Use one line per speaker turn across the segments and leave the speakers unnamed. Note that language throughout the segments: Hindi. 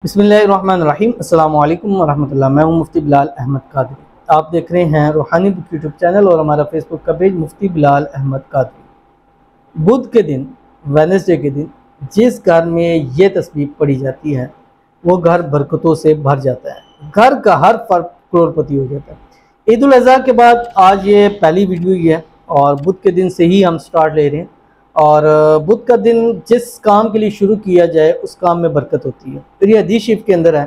बिस्मिल्लाहिर्रहमानिर्रहीम अस्सलामु अलैकुम वरहमतुल्लाह। मैं हूं मुफ्ती बिलाल अहमद कादरी। आप देख रहे हैं रूहानी बुक यूट्यूब चैनल और हमारा फेसबुक का पेज मुफ्ती बिलाल अहमद कादरी। बुध के दिन, वेडनेसडे के दिन, जिस घर में ये तस्बीह पढ़ी जाती है वो घर बरकतों से भर जाता है, घर का हर फर्द करोड़पति हो जाता है। ईद उल अज़हा के बाद आज ये पहली वीडियो ही है और बुध के दिन से ही हम स्टार्ट ले रहे हैं। और बुध का दिन जिस काम के लिए शुरू किया जाए उस काम में बरकत होती है। फिर ये हदीस शरीफ के अंदर है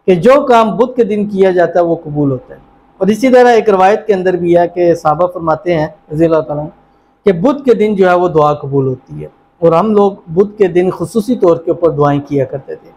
कि जो काम बुध के दिन किया जाता है वो कबूल होता है। और इसी तरह एक रवायत के अंदर भी है कि सहाबा फरमाते हैं रज़ी अल्लाह ताला कि बुध के दिन जो है वो दुआ कबूल होती है। और हम लोग बुध के दिन खुसूसी तौर के ऊपर दुआएं किया करते थे।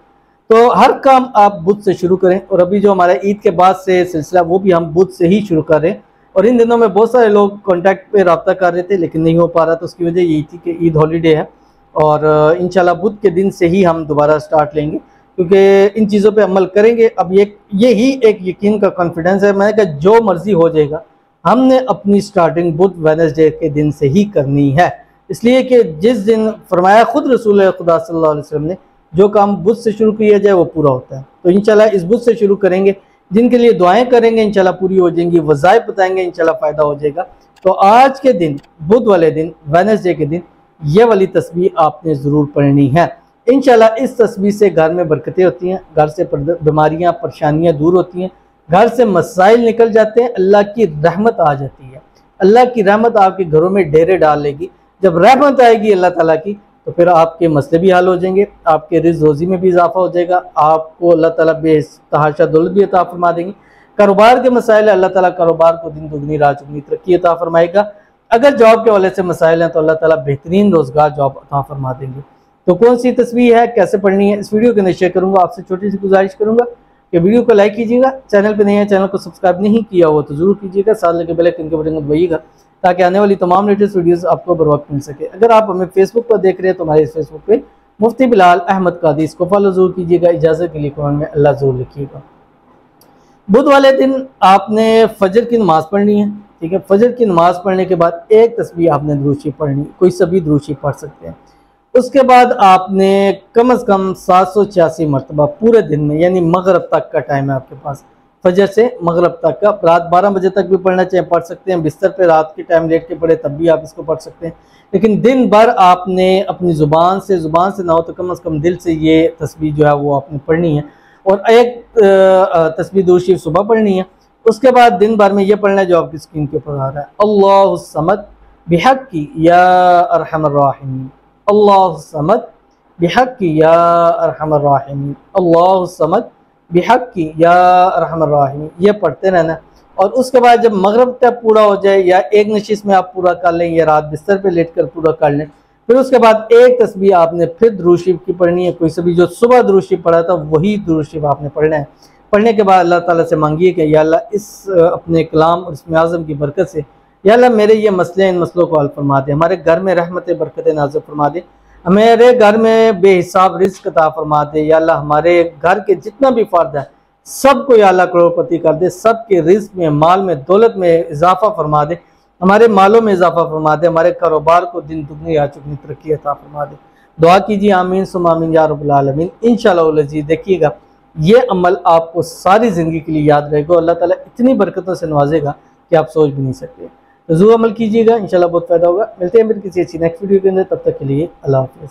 तो हर काम आप बुध से शुरू करें। और अभी जो हमारा ईद के बाद से सिलसिला वो भी हम बुध से ही शुरू कर रहे हैं। और इन दिनों में बहुत सारे लोग कांटेक्ट पे रब्ता कर रहे थे लेकिन नहीं हो पा रहा, तो उसकी वजह यही थी कि ईद हॉलीडे है और इंशाल्लाह बुध के दिन से ही हम दोबारा स्टार्ट लेंगे, क्योंकि इन चीज़ों पे अमल करेंगे। अब ये ही एक यकीन का कॉन्फिडेंस है। मैंने कहा जो मर्जी हो जाएगा, हमने अपनी स्टार्टिंग बुध वेडनेसडे के दिन से ही करनी है, इसलिए कि जिस दिन फरमाया खुद रसूल खुदा सल्लल्लाहु अलैहि वसल्लम ने, जो काम बुध से शुरू किया जाए वो पूरा होता है। तो इंशाल्लाह इस बुध से शुरू करेंगे, जिनके लिए दुआएं करेंगे इंशाल्लाह पूरी हो जाएंगी, वज़ाइफ बताएंगे इंशाल्लाह फ़ायदा हो जाएगा। तो आज के दिन, बुध वाले दिन, वेडनेसडे के दिन, ये वाली तस्बीह आपने ज़रूर पढ़नी है। इंशाल्लाह इस तस्बीह से घर में बरकतें होती हैं, घर से बीमारियां परेशानियां दूर होती हैं, घर से मसाइल निकल जाते हैं, अल्लाह की रहमत आ जाती है। अल्लाह की रहमत आपके घरों में डेरे डाल लेगी। जब रहमत आएगी अल्लाह ताला की तो फिर आपके मसले भी हल हो जाएंगे, आपके रिज़्क़ रोज़ी में भी इजाफा हो जाएगा, आपको अल्लाह ताला बेतहाशा दौलत भी अता फरमा देंगे। कारोबार के मसाइल, अल्लाह ताला कारोबार को दिन दुगनी रात चुगनी तरक्की अता फरमाएगा। अगर जॉब के हवाले से मसाइल हैं तो अल्लाह ताला बेहतरीन रोज़गार जॉब अता फरमा देंगे। तो कौन सी तस्बीह है, कैसे पढ़नी है, इस वीडियो के अंदर शेयर करूँगा। आपसे छोटी सी गुजारिश करूँगा कि वीडियो को लाइक कीजिएगा, चैनल पर नहीं है, चैनल को सब्सक्राइब नहीं किया हो तो ज़रूर कीजिएगा, साथ लगे बेल आइकन के बटन को दबाइएगा ताकि आने वाली तमाम लेटेस्ट वीडियोस आपको बर वक्त मिल सके। अगर आप हमें फेसबुक पर देख रहे हैं तो हमारे इस फेसबुक पे मुफ्ती बिलाल अहमद कादरी, इसको फॉलो जरूर कीजिएगा। इजाज़त के लिए कमेंट में अल्लाह जरूर लिखिएगा। बुध वाले दिन आपने फजर की नमाज़ पढ़नी है, ठीक है। फजर की नमाज़ पढ़ने के बाद एक तस्बीह आपने दुरूद शरीफ पढ़नी, कोई सभी दुरूद शरीफ पढ़ सकते हैं। उसके बाद आपने कम अज़ कम 786 मरतबा पूरे दिन में, यानी मगरब तक का टाइम है आपके पास, फजर से मगरब तक का, रात 12 बजे तक भी पढ़ना चाहें पढ़ सकते हैं, बिस्तर पे रात के टाइम लेट के पढ़े तब भी आप इसको पढ़ सकते हैं। लेकिन दिन भर आपने अपनी ज़ुबान से ना हो तो कम अज़ कम दिल से ये तस्बीह जो है वो आपने पढ़नी है। और एक तस्बीह दुरूद शरीफ सुबह पढ़नी है। उसके बाद दिन भर में ये पढ़ना है जो आपकी स्क्रीन के ऊपर आ रहा है, अल्लाहु समद बिहक्की या अरहमर राहिमीन, अल्लाहु समद बिहक्की या अरहमर राहिमीन, अल्लाहु समद बिहक्की या अरहमर राहिमीन, ये पढ़ते रहना। और उसके बाद जब मगरब तक पूरा हो जाए या एक नशिश में आप पूरा कर लें या रात बिस्तर पे लेट कर पूरा कर लें, फिर उसके बाद एक तस्बीह आपने फिर दुरूद शरीफ की पढ़नी है। कोई सभी जो सुबह दुरूद शरीफ पढ़ा था वही दुरूद शरीफ आपने पढ़ना है। पढ़ने के बाद अल्लाह ताला से मांगिए कि या अल्लाह इस अपने कलाम और इसमें आज़म की बरकत से या अल्लाह मेरे ये मसले, इन मसलों को हल फरमा दे, हमारे घर में रहमत बरकत नाज़िल फरमा दे, हमारे घर में बेहिसाब रिज़्क़ अता फरमा दे, या अल्लाह हमारे घर के जितना भी फ़र्द है सबको या अल्लाह करोड़पति कर दे, सबके रिज़्क़ में, माल में, दौलत में इजाफा फरमा दे, हमारे मालों में इजाफा फरमा दे, हमारे कारोबार को दिन दुगनी रात चुगनी तरक्की अता फरमा दे। दुआ कीजिए आमीन सुम्मा आमीन या रब्बुल आलमीन। इंशाअल्लाह अज़ीज़ देखिएगा ये अमल आपको सारी ज़िंदगी के लिए याद रहेगा। अल्लाह ताला इतनी बरकतों से नवाजेगा कि आप सोच भी नहीं सकते। तो ज़रूर अमल कीजिएगा, इंशाअल्लाह बहुत फ़ायदा होगा। मिलते हैं फिर किसी अच्छी नेक्स्ट वीडियो के अंदर, तब तक के लिए अल्लाह हाफ़िज़।